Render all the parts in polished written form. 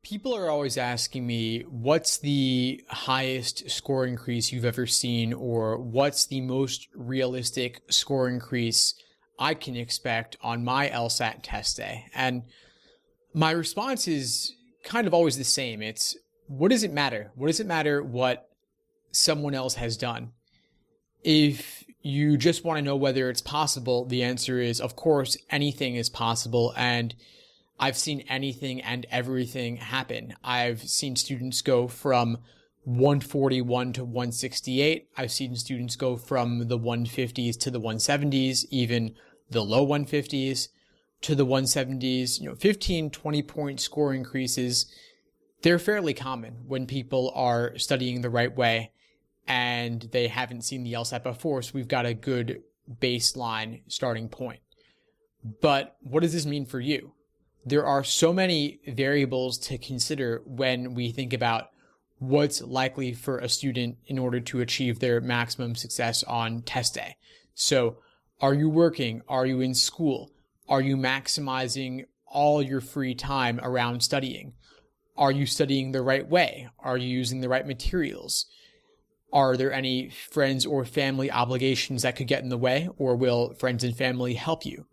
People are always asking me, what's the highest score increase you've ever seen, or what's the most realistic score increase I can expect on my LSAT test day? And my response is kind of always the same. It's, what does it matter? What does it matter what someone else has done? If you just want to know whether it's possible, the answer is, of course, anything is possible. And I've seen anything and everything happen. I've seen students go from 141 to 168. I've seen students go from the 150s to the 170s, even the low 150s to the 170s. 15, 20-point score increases, they're fairly common when people are studying the right way and they haven't seen the LSAT before, so we've got a good baseline starting point. But what does this mean for you? There are so many variables to consider when we think about what's likely for a student in order to achieve their maximum success on test day. So, are you working? Are you in school? Are you maximizing all your free time around studying? Are you studying the right way? Are you using the right materials? Are there any friends or family obligations that could get in the way, or will friends and family help you?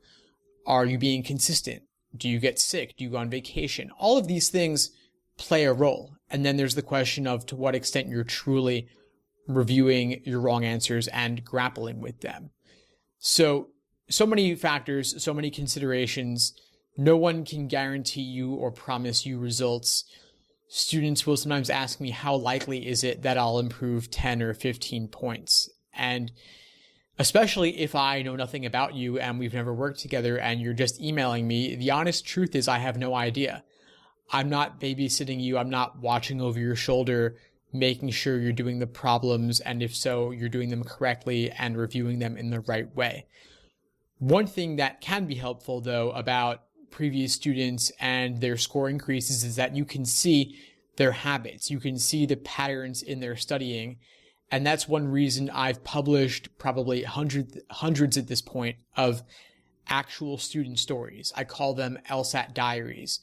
Are you being consistent? Do you get sick? Do you go on vacation? All of these things play a role. And then there's the question of to what extent you're truly reviewing your wrong answers and grappling with them. So many factors, so many considerations. No one can guarantee you or promise you results. Students will sometimes ask me, how likely is it that I'll improve 10 or 15 points? And especially if I know nothing about you and we've never worked together and you're just emailing me, the honest truth is I have no idea. I'm not babysitting you. I'm not watching over your shoulder, making sure you're doing the problems, and if so, you're doing them correctly and reviewing them in the right way. One thing that can be helpful, though, about previous students and their score increases is that you can see their habits. You can see the patterns in their studying. And that's one reason I've published probably hundreds at this point of actual student stories. I call them LSAT diaries.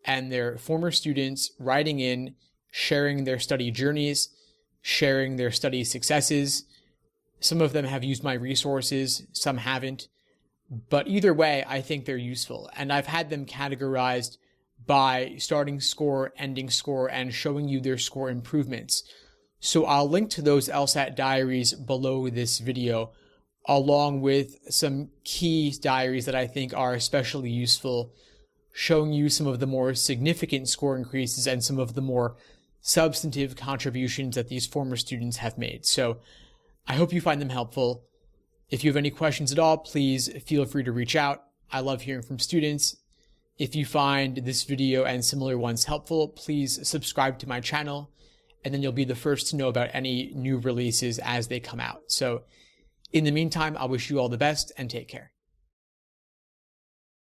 And they're former students writing in, sharing their study journeys, sharing their study successes. Some of them have used my resources, some haven't. But either way, I think they're useful. And I've had them categorized by starting score, ending score, and showing you their score improvements. So I'll link to those LSAT diaries below this video, along with some key diaries that I think are especially useful, showing you some of the more significant score increases and some of the more substantive contributions that these former students have made. So I hope you find them helpful. If you have any questions at all, please feel free to reach out. I love hearing from students. If you find this video and similar ones helpful, please subscribe to my channel, and then you'll be the first to know about any new releases as they come out. So in the meantime, I wish you all the best and take care.